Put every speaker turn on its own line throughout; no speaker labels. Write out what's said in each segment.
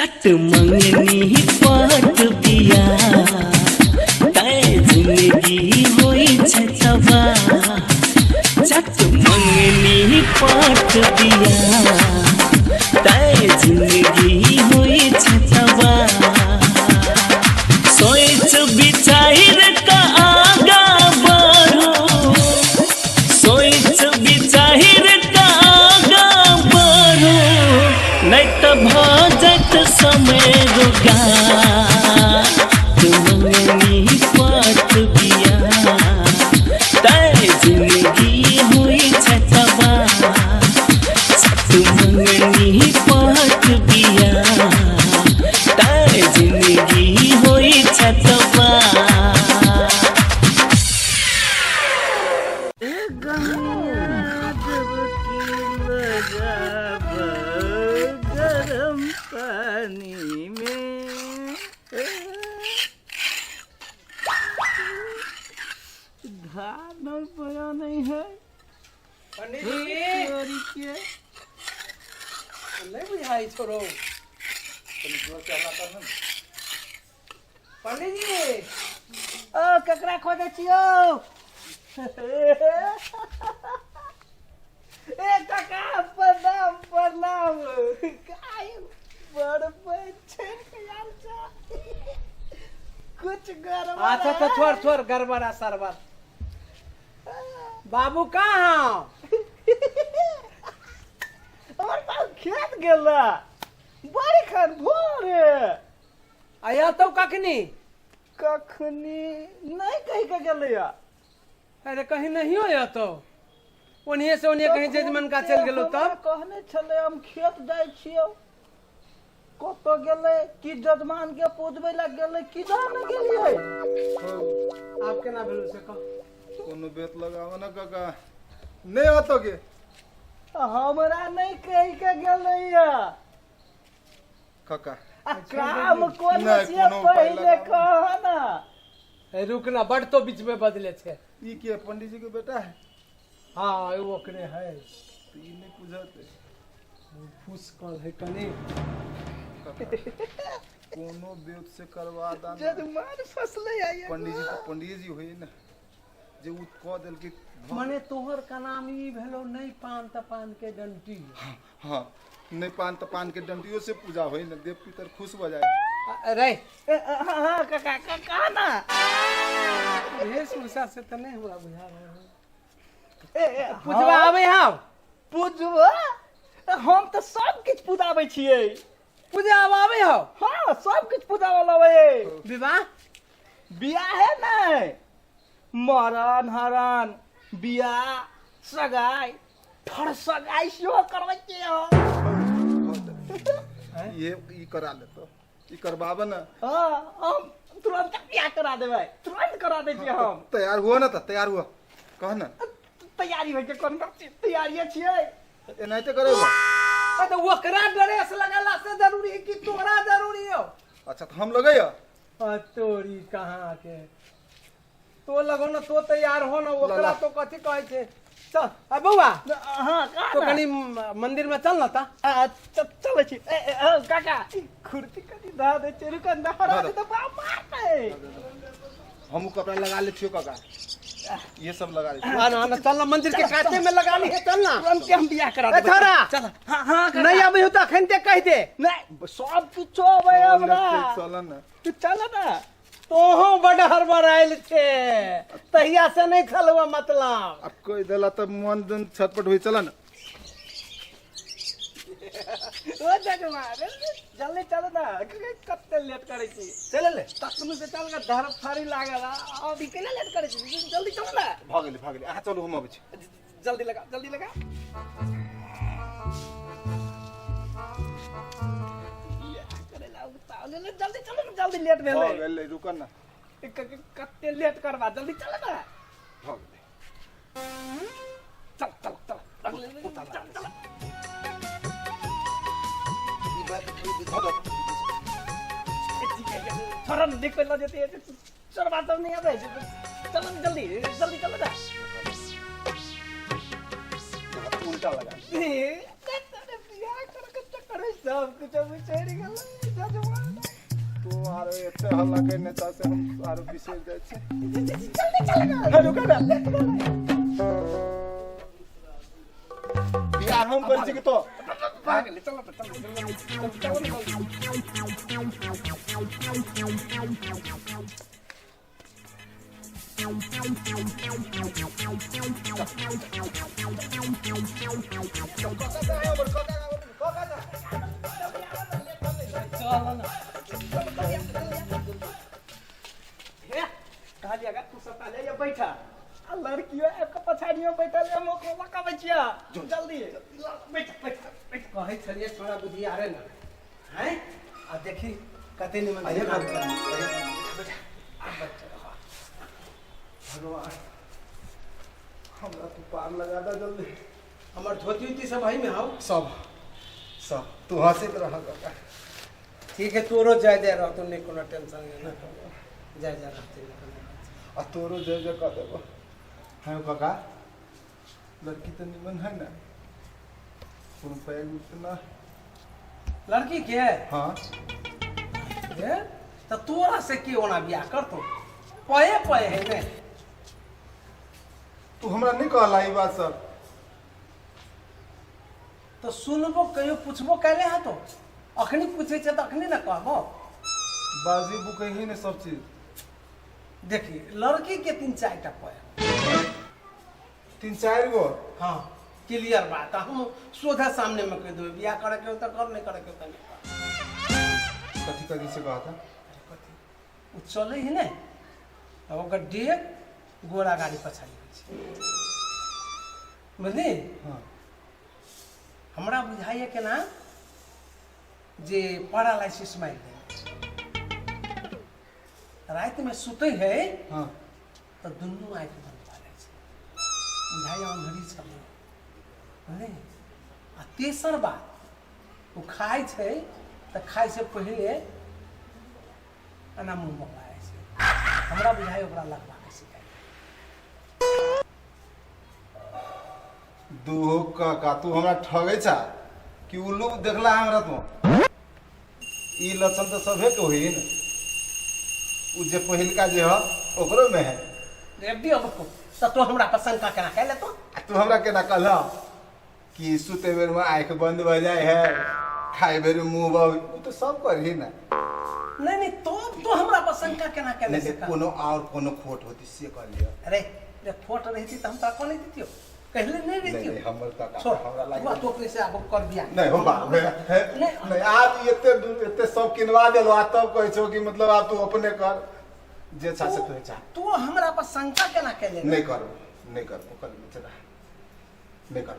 चट मंगनी पाट बिया तय जिंदगी होई छै तबाह। चट मंगनी पाट बिया तय जिंदगी होई छै तबाह। सोच विचार का आगा बढ़ो, सोच विचार का आगा बढ़ो, नहीं तो भजत समय रुका। मंगनी पाट बिया तय जिंदगी हुई छै तबाह। मंगनी पाट बिया तय जिंदगी हुई छै तबाह।
गरम पानी में धान पड़ा नहीं है
पंडित जी
के
नहीं बुझाई छोड़ो। पंडित जी
ओ ककरा खोजे छियो? ए काका प्रणाम प्रणाम। काय बड़ बच्चे यार सा कुछ गड़बड़
अच्छा तो छोड़ छोड़ गड़बड़ आ सरबर। बाबू कहाँ?
हमर बाप खेत गेला बड़ी खन भोरे।
आया तो कखनी?
कखनी नहीं कहीं के गेलैया।
अरे कहीं नहीं होया तो ओनिए से ओनिए कहीं जजमन का चल गेलो तब
कहने छले हम खेत जाय छियो। कतो गेले कि जजमान के पूजबे ला गेले कि जान गेलिए।
आप केना भेलु से कह।
कोनो बेत लगाव ना काका नहीं आतो के
हमरा नहीं कही के गेलैया।
काका
काम कोन
नहीं,
से
कोनो उपाय
पहले
लगाओ।
कह ना।
ए रुकना बड़ तो बीच में बदले छे।
ई के पंडित जी के बेटा है
हां वो ओकरे है
तो ई नहीं पूछते
फूस कल है कनी।
कोनो बेत से करवा दान
जजमान फसले आइए।
पंडित जी होई ना जे उ कह देल के
मने तोहर का नाम ई भेलो नहीं पान त पान के डंटी।
हां नहीं पान त पान के डंटियों से पूजा होई ना देव पितर खुश हो जाए।
रे
हां काका काका ना।
ये सुरसा से त नहीं हमरा बुझा रहा
ए
पूजवा आवे हम
पूजवा हम तो सब किछ पूजाबै छियै।
पूजा आवे हो।
हाँ सब किछ पूजावा लवे।
विवाह
बियाह है नहीं मरण हरण बियाह सगाई थोड़ सगाई सेहो करबै छियै हम।
ये ई करा ले तो ई करबाबे ना।
हाँ हम तुरंत बियाह करा देबै तुरंत करा दै छियै हम।
तैयार हुआ ना त तैयार हुआ कह ना
तैयारी होइ के कोन तैयारी छियै।
एनाइते करेबो।
तो ओकरा ड्रेस लगाला से जरूरी है कि तोरा जरूरी हो।
अच्छा तो हम लगैया
तोरी कहाँ के तो लगो ना तो तैयार हो ना ओकरा तो कथी कहै छे। चल आ बउआ
हाँ
तो कनी मंदिर में चल ना ता।
चलै छी। काका खुरती कनी दा दे चेरु कन दा हरा तो बाप मारते।
हम कपड़ा लगा ले छियो काका ये सब लगा ले
ना ना चल ना मंदिर के काटे में लगा ली है चल ना
तुरंत के हम बियाह करा
ए
देबै।
छोरा
चल हाँ हाँ काका।
नहीं आबे हो तो खनते कह दे।
नहीं सब कुछ होबै हमरा।
चल ना
तू चल ना।
तोहो बड़ हड़बड़ आइल छे तहिया से नहीं चलवा मतलब।
अब कोई देला तो मन दिन छटपट हुई चला ना।
ओ जजमान जल्दी चल ना कते लेट करै छी।
चल ले
तखन से चल के धर फारी लागल अभी केना लेट करै छी जल्दी चल ना।
भाग ले आ चलो हम आबै छी।
जल्दी लगा जल्दी लगा। जल्दी चलो ना जल्दी लेट भेलै।
भाग ले रुक ना
कते लेट करबा जल्दी चल ना।
भाग ले
चल चल चल छोरा निकल ना देते चढ़वा तो नहीं आवे। चलो ना जल्दी जल्दी चलो ना।
उल्टा लगा
बियाह कर के चक्कर में
सब कुछ बिछड़ गेल जजमान।
तो आरो एते हल्ला करने ता से हम आरो बिसर जाय छै।
जल्दी रुक ना
बियाह हम कर छी कि तो
भाग ले चलो चलो बैठा लड़कियों एक पछाड़ियों बैठल है मोको लका बचिया जल्दी बैठ बैठ बैठ कहे छलिए थोड़ा बुद्धि आरे न हैं आ देखी कते निमन आइए काम कर भगवान
हमरा तू पार लगा दे जल्दी।
हमर धोती उती सब भाई में आओ
सब तू हंसित रह काका।
ठीक है तोरो जाय दे रह तू नहीं कोनो टेंशन ना जाय जा रहते
आ तोरो जय जय कर देबो है काका। लड़की तो निमन है ना कौन पैग उतना
लड़की के
हाँ
ए तो तोरा से की होना बियाह कर तो पये पये है ने
तू हमरा नहीं कहला ई बात सब।
तो सुनबो कहियो पूछबो कैले हा तो अखनी पूछे छ त अखनी ना कहबो।
बाजी बुकही ने सब चीज।
देखी लड़की के 3-4 टा पये
3-4 गो
हाँ क्लियर बात हम सोधा सामने में कह दो बियाह करे के तो कर नहीं करे के तो नहीं
कथी कथी से कहा था
उ चले ही ने अब ओकर डेग गोरा गाड़ी पछाड़ी बुझली
हाँ
हमरा बुझाइए के ना जे पैरालाइसिस मार दे रात में सुते है
हाँ
तो दुनू आँख बंद भा जाए बुझाइए अंधेरी छल बुझली आ तेसर बात वो खाए छे तो खाए से पहले एना मुँह मंगाए छे हमरा बुझाइए ओकरा लगवा के सिखाए
दू का तू हमरा ठगे छा कि उल्लू देखला हमरा तो ई लक्षण तो सभे के होई न उ जे पहिलका जे ह ओकरो में है।
रेडी अब तो हमरा पसंद का केना कह ले तो
तू हमरा केना कहला कि सुते बेर में आंख बंद भ जाए है खाए बेर में मुंह ब उ तो सब करही ना।
नहीं नहीं तो हमरा पसंद का केना कह ले
नहीं कोनो और कोनो खोट होती से कर लिया।
अरे रे फोट रहती तो हम तो कौन नहीं देतियो कहले नहीं देतियो
नहीं हमर का
छोड़
हमरा लागे
हुआ तो कैसे अब कर दिया
नहीं हो बात नहीं आज एते सब किनवा देलो आ तब कहै छो कि मतलब आप तू अपने कर जे छा से तू चाह
तू हमरा पर शंका केना कह ले
नहीं कर कल बेचारा नहीं कर।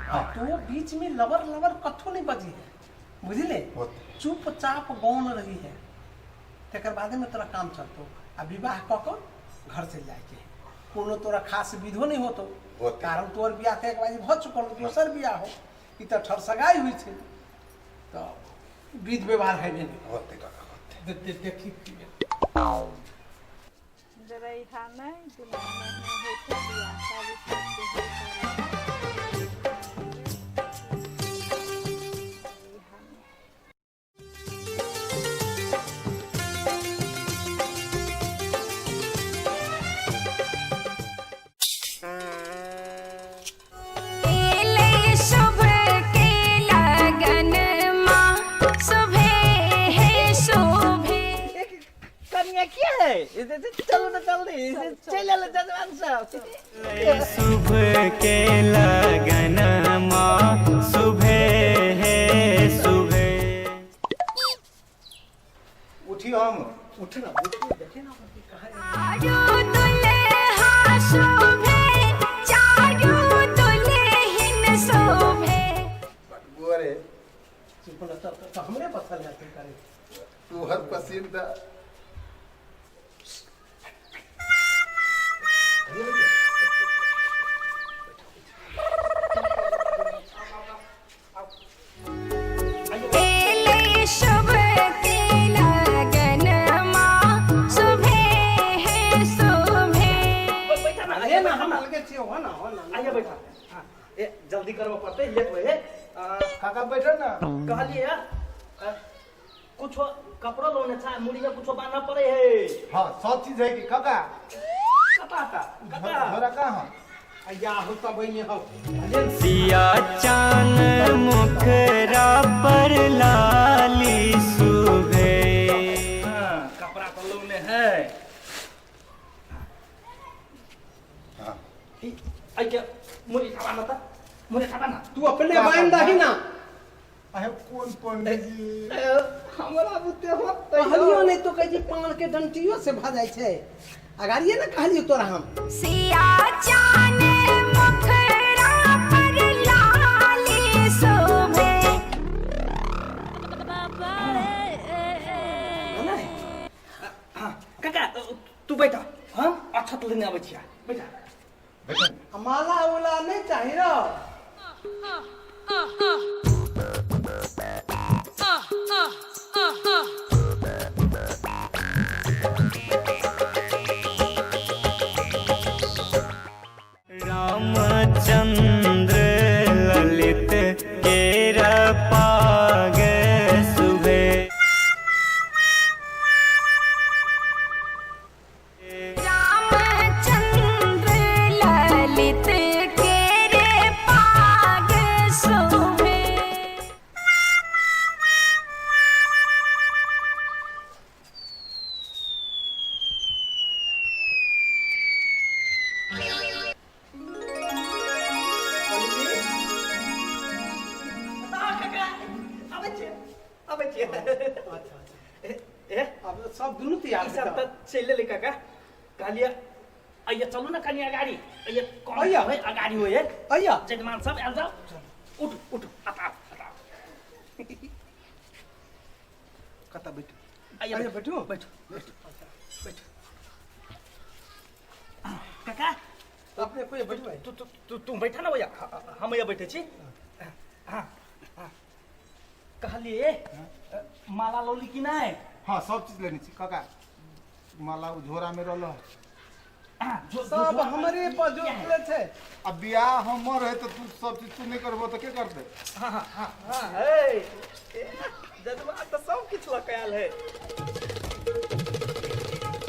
हाँ
तो बीच में लवर लवर कथो नहीं बजी है बुझले चुपचाप गौन रही है तेकर बाद में तोरा काम चलतो आ विवाह क के घर चल जाए के कोनो तोरा खास विधो नहीं होतो कारण तोर बियाह के एक बार भ चुकल दोसर बियाह हो ई त ठरसगाई हुई छे तो विध व्यवहार है नहीं
होते काका होते
देखी
जरा यहाँ नहीं दुलाने में होता दिया सारी चीज़ें
चलो तो जल्दी चले ले जजमान साहब।
सुबह के लगन माँ सुबह है सुबह।
उठी हम
उठना देखे ना कहाँ
चारू दुल्हा शोभे चारू दुल्हिन शोभे।
गोरे
चुप न तो हमरे पसंद जाते करे
तू हर पसंद
शुभ के लगन माँ सुबह है सुबह।
अरे ना हम अलगे छियो हो ना
आइए बैठा। हाँ, ए जल्दी करवा पड़ते लेट हुए काका बैठे ना कहलिए कुछ कपड़ा लोने था मुड़ी में कुछ बांधना पड़े है
हाँ सब चीज है कि काका
कता
कहाँ
या होता बहने हो
सिया चान मुखरा पर लाली सुबह
कपड़ा तो लोने है
हाँ
आई के मुड़ी खाना था मुड़ी खाना
तू अपने बांधा ही ना
अहे कौन पंडित जी
हमरा बुते होत
कहलियो नहीं तो कह जी पान के डंटियो से भजाई छे अगाड़िए ना कहलियो तोरा हम
सिया चान मुखरा पर लाली शोभे
काका तू बैठा हाँ अच्छा तो लेने आवे छिया बैठा
बैठो
माला उला नहीं चाहिए रो
रामचंद्र ललित केरा पाग सुबह
रामचंद्र ललित के रे पाग शोभे
अबे छिया
अब सब दुनु तैयार
सब
है
त चले ले काका कालिया आइए चलो ना कनी अगाडि आइए कौन
आइया।
है अगाडि हो है
अయ్యా
जजमान सब आल जाओ उठ उठ आता आता
कता बैठ
आइए
आइए बैठो
बैठो बैठो काका
अपने कोई बैठो
तू तू तू तू बैठा ना भैया हम यहाँ बैठे छी हाँ हाँ कहलिए माला लोली कि नहीं
हाँ सब चीज लेनी छी काका माला उ झोरा में रहलो
सब हमरे पर जो ले छे
अब बियाह हमर है तो तू सब चीज तू नहीं करबो तो के करते
हाँ हाँ हाँ हाँ है जजमान तो सब कुछ लकायल है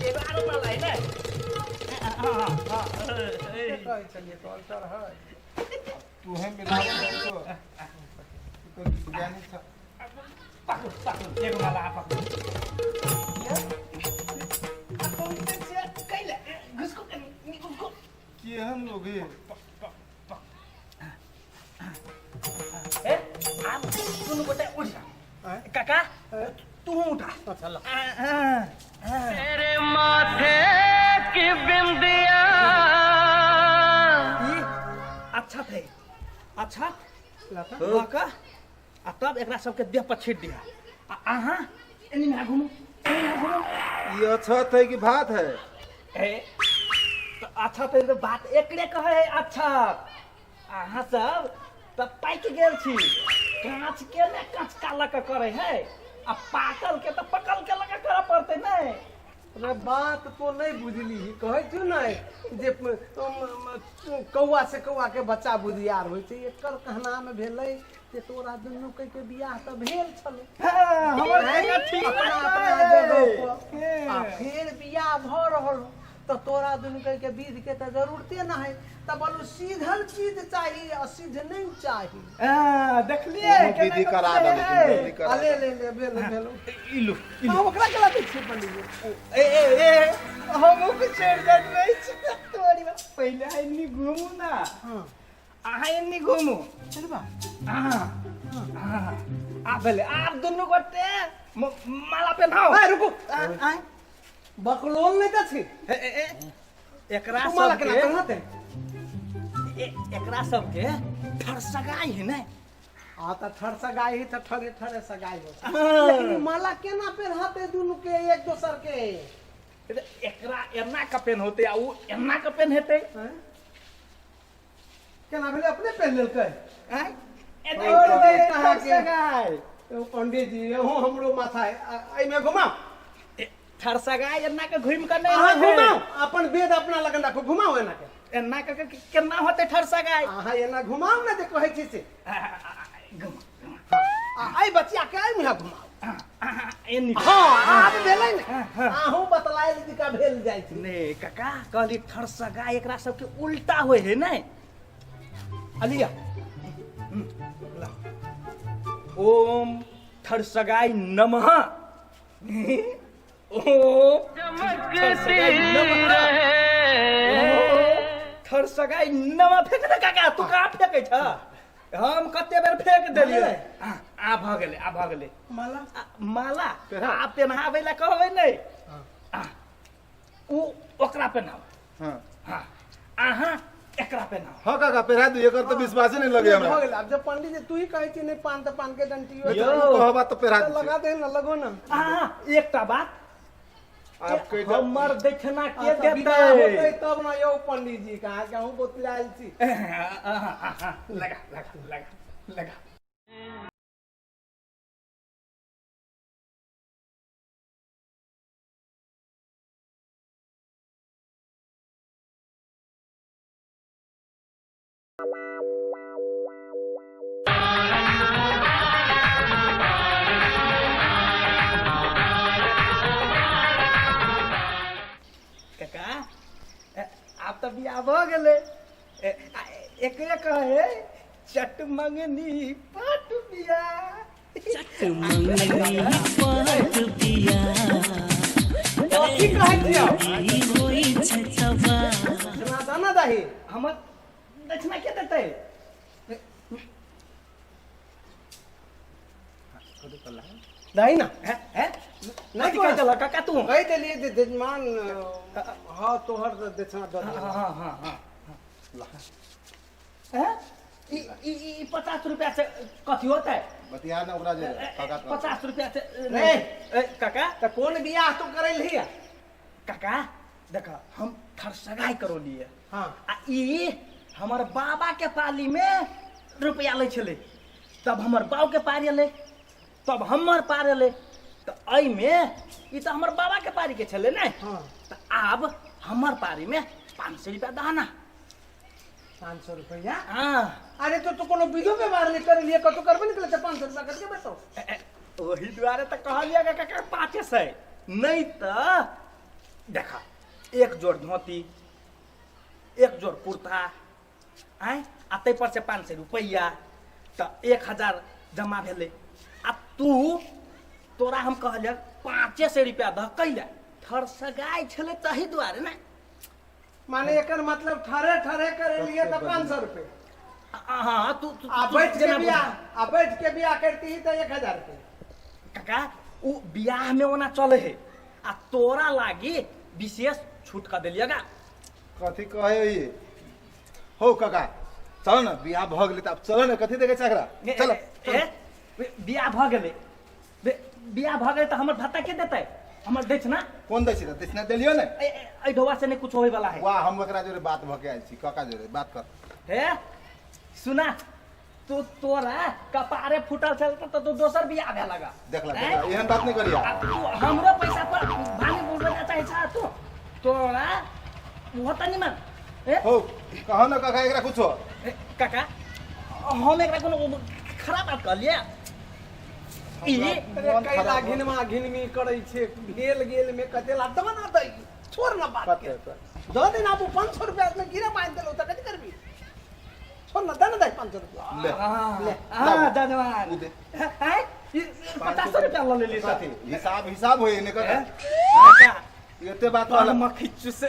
ये बारो माला है ना हाँ हाँ हाँ
चलिए तो अल्टर है
तू है मेरा तो ज्ञानी था
पकड़ पकड़ एक माला आप पकड़ घुसको घुसको
कि हम लोग ये
ए आप सुनो बेटा उठ जा काका तू उठा
चलो
तेरे माथे की बिंदिया
ये अच्छा थे अच्छा
लाता
काका आ तब एकरा सबके देह पर छीट दिया आहा एनी में घुमो
ये अच्छा है कि भात है
ए तो अच्छा तो बात एकरे कहे है अच्छा आहा सब तब पाइक गेल छी कांच के ने कांच काला के करे है आ पाकल के तो पकल के लगा करे पड़ते नहीं
रे बात तो नहीं बुझली कहे तू नहीं जे कौआ से कौआ के बच्चा बुधियार होय छै एकर कहना में भेलै जे तोरा दुनू के बियाह त भेल छलो
हां हमर जगह ठीक
अपना अपना जगह पर आ फिर बियाह भ रहल तो तोरा दुनू के विध के त जरूरते ना है त बोलू सीधल चीज चाहिए असिध नहीं चाहिए
हां देखलिए
विधि करा दे विधि करा
ले ले ले भेलो
इलु
हम ओकरा केला पीछे पड़िए
ए ए ए हम को छोड़ जात नहीं छी तोरी बा पहले आइनी घुमू ना
हां
आहा इन्नी घुमू
चल बा
हां हां आ भले आप दोनों गोटे माला पहनाओ
ए रुको आ बकलोल नहीं त छी
ए ए ए एकरा
तू माला
सब
केना
के
कहते
एकरा सब के ठर सगाई है ना
आ त ठर सगाई है त ठरे ठरे सगाई हो
हाँ।
लेकिन माला केना पहनाते दुनु के एक दोसर के
एकरा एना का पेन होते आ उ एना का पेन हेते
हैं? केना भेले अपने पहन लेलकै
हैं
और
एना
दे
ठर
कहाँ के?
सगाई
ओ पंडित जी हो हमरो माथा है आई में घुमाओ
ठर सगाई एना के घुम के नहीं
आहा
होते।
घुमाओ अपन वेद अपना लगन राखो घुमाओ एना के
एना के केना होते ठर सगाई
आहा एना घुमाओ ना जे कहै छी से आई बचिया के आई मुहा घुमाओ
एनी
हाँ आप भेलै ने आहू बतलाए दीदी का भेल जाइ छी
ने काका कहली ठरसगा एकरा सबके उल्टा होय है ने अलिया ओम ठरसगाय नमः ओम ठरसगाय नमः ठरसगाय नमः फेंक दे काका तू कहाँ फेंकै छ हम कते बेर फेंक देलियै आ भ गेलै
माला
माला आ पेनहाबै ला कहबै नै उ ओकरा पेनहाव
हाँ
हाँ अहाँ एकरा पेनहाव
हाँ काका पेरा दू एकर तो विश्वास नहीं लगे हमरा
हो गेल अब जब पंडित जी तू ही कहै छी नहीं पान तो पान के डंटी हो
यो।
कहबा तो पेरा
तो लगा दे ना लगो ना
एकटा बात
आप कह दो
हमर दक्षिणा के
अच्छा, विवाह होतै
देतै
तब ना यौ पंडित जी कहा के हूं बोतलायल छी
लगा काका आप तो बियाह भ गेलै एकरे कहे चट मंगनी पट बियाह
कथी कहै छी दाना दही
हमर दक्षिणा के देतै
दही ना
नहीं कह चला काका तू
कह देलिए जे जजमान हाँ तोहर दक्षिणा दे
हाँ ई 50 रुपया से कथी होता है
बतिया ना ओकरा जे काका
50 रुपया से
नहीं।
काका
तो कौन बियाह तू करे लिया
काका देखा हम ठरसगाई करो लिए
हाँ
आ ई हमर बाबा के पाली में रुपया ले छले तब हमर बाऊ के पारी ले तब हमर पारी ले तो आई में ई तो हमर बाबा के पारी के छले ने
हाँ
तो अब हमर पारी में 500 रुपया दाना
500 रुपया
हाँ
अरे तो कोनो विधो व्यवहार नहीं कर लिए कतो करबे निकले 500 रुपया करके बैठो
वही द्वारे तो कहलिए काका 500 नहीं तो देखा एक जोड़ धोती एक जोड़ कुर्ता आए आ तै पर से 500 रुपया तो 1000 जमा भेले आ तू तोरा हम कहलिए 500 रुपया द कैले ठरसगाई छले तही द्वारे ना
माने एकर मतलब ठरे ठरे करे लिए तो 500 रुपया
हाँ तू
आ बैठ के बियाह करती ही तो 1000 रुपया
काका उ बियाह में ओना चले है आ तोरा लागी विशेष छूट कर दिलिएगा
कथी कहे ये हो काका चलो ना बियाह भ गेलै त अब चलो ना कथी देखे छकरा चलो
बियाह भ गेलै बियाह भ गेलै त हमर भत्ता के देतै हमर दै छ ना
कौन दै छी त देसना देलियो ने
ए ढोवा से नहीं कुछ होय वाला है
वाह हम ओकरा जोरे बात भ के आइल छी काका जोरे बात कर
हे सुना तो तोरा कपारे फुटल छल त तू दोसर बियाह भे लगा
देखला एहन बात नहीं करिया
तू हमरो पैसा पर भानी बोलबे चाहे छ तू तोरा होता नहीं मन
हो कहो ना काका एकरा कुछो
काका हम एकरा कोनो खराब बात कर लिया ई
अरे कैला घिनमा घिनमी करे छे गेल में कते ला दम ना दई छोड़ ना बात के दो दिन आप 500 रुपया में गिरा बांध देलो त कथि करबी छोड़ ना दन दई 500 रुपया
ले
हाँ जजमान
दे।
है 50 रुपया ले ली
साथी हिसाब होई ने काका
काका
एते बात
तो
वाला
हम खिच्चू से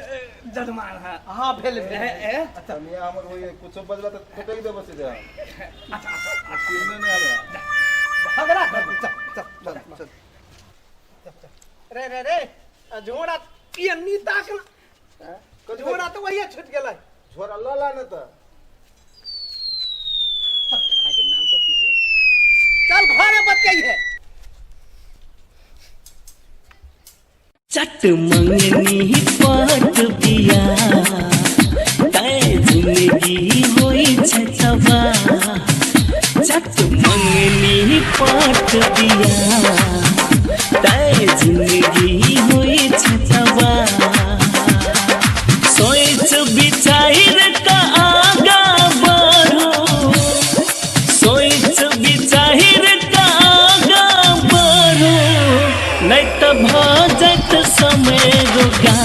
जजमान है
हां भेल
अच्छा मिया हमर होई कुछो बजबा त ठोकई देबो से
अच्छा
तीन ने आला
भगरा चल रे झोड़ा ये नीता के झोड़ा तो वही छूट गेलै
छोरा लला न त
के नाम कथि है चल घरे बतियाई है
चट मंगनी पट पिया तय जिंदगी होई छछवा चट मंगनी पट पिया तय जिंदगी होई छछवा सोच विचार का आगा बढ़ो सोच खोजत समय रोगा